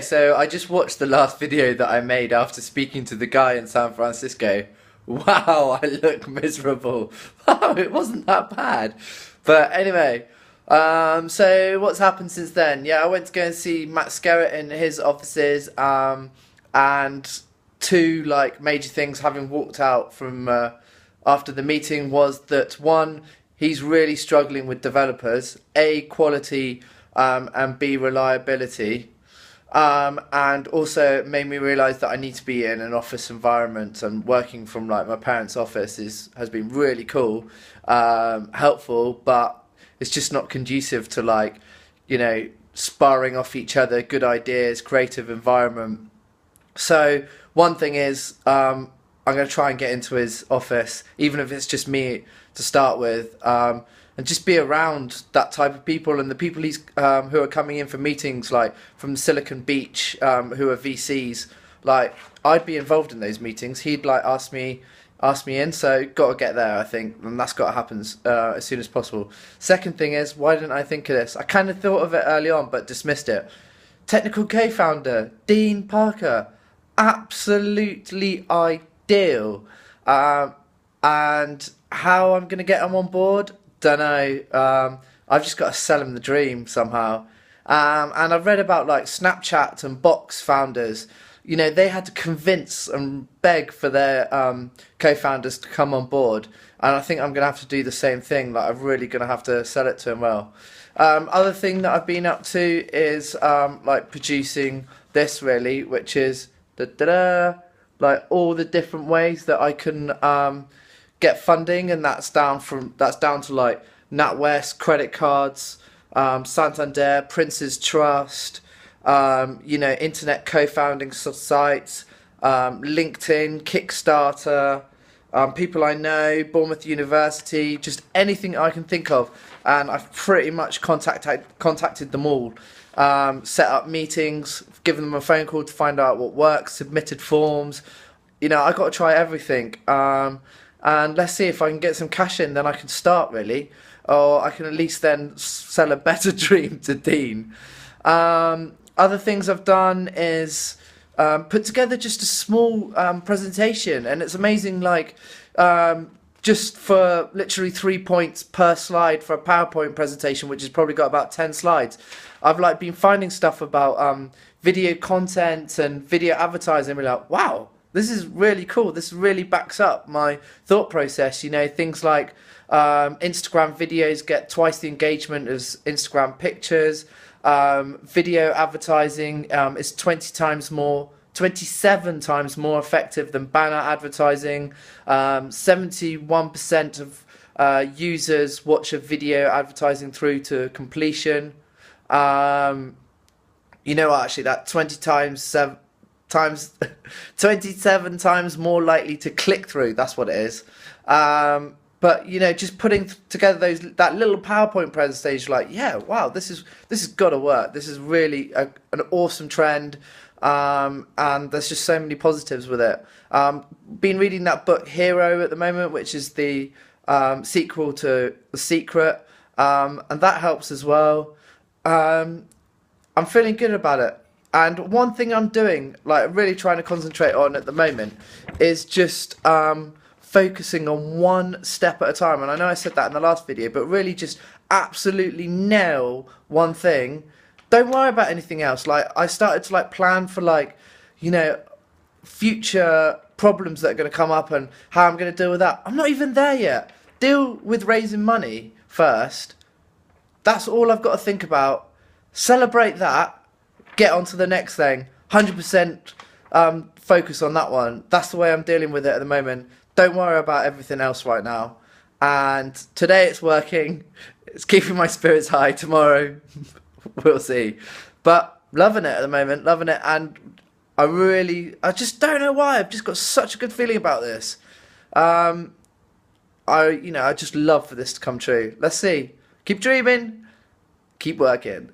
so I just watched the last video that I made after speaking to the guy in San Francisco. Wow, I look miserable. Wow, it wasn't that bad. But anyway, so what's happened since then? Yeah, I went to go and see Matt Skerritt in his offices, and two like major things having walked out from after the meeting was that one, he's really struggling with developers, A, quality, and B, reliability. And also it made me realise that I need to be in an office environment, and working from like my parents' office has been really cool, helpful, but it's just not conducive to like, sparring off each other, good ideas, creative environment. So one thing is, I'm going to try and get into his office, even if it's just me to start with, and just be around that type of people, and the people who are coming in for meetings, like from Silicon Beach, who are VCs. Like, I'd be involved in those meetings. He'd like ask me in, so got to get there, I think, and that's got to happen as soon as possible. Second thing is, why didn't I think of this? I kind of thought of it early on, but dismissed it. Technical co-founder Dean Parker, absolutely ideal. And how I'm going to get him on board, don't know. I've just got to sell him the dream somehow. And I've read about like Snapchat and Box founders. They had to convince and beg for their co-founders to come on board. And I think I'm going to have to do the same thing. Like, I'm really going to have to sell it to him well. Other thing that I've been up to is like producing this really, which is like all the different ways that I can get funding, and that's down to like NatWest, credit cards, Santander, Prince's Trust, internet co-founding sites, LinkedIn, Kickstarter, people I know, Bournemouth University, just anything I can think of, and I've pretty much contacted them all, set up meetings, given them a phone call to find out what works, submitted forms. I got to try everything, and let's see if I can get some cash in, then I can start really, or I can at least then sell a better dream to Dean. Other things I've done is put together just a small presentation, and it's amazing, like just for literally 3 points per slide for a PowerPoint presentation, which has probably got about 10 slides. I've like been finding stuff about video content and video advertising, and we're like, wow, this is really cool. This really backs up my thought process. Things like Instagram videos get twice the engagement as Instagram pictures. Video advertising is 27 times more effective than banner advertising. 71% of users watch a video advertising through to completion. Actually, that 27 times more likely to click through. That's what it is. But just putting together that little PowerPoint presentation, like, yeah, wow, this has got to work. This is really an awesome trend, and there's just so many positives with it. Been reading that book Hero at the moment, which is the sequel to The Secret, and that helps as well. I'm feeling good about it. And one thing I'm doing, like really trying to concentrate on at the moment, is just focusing on one step at a time. And I know I said that in the last video, but really just absolutely nail one thing. Don't worry about anything else. Like, I started to like plan for like, future problems that are going to come up and how I'm going to deal with that. I'm not even there yet. Deal with raising money first. That's all I've got to think about. Celebrate that. Get on to the next thing. 100% focus on that one. That's the way I'm dealing with it at the moment. Don't worry about everything else right now. And today it's working. It's keeping my spirits high. Tomorrow, we'll see. But loving it at the moment. Loving it. And I just don't know why. I've just got such a good feeling about this. I just love for this to come true. Let's see. Keep dreaming. Keep working.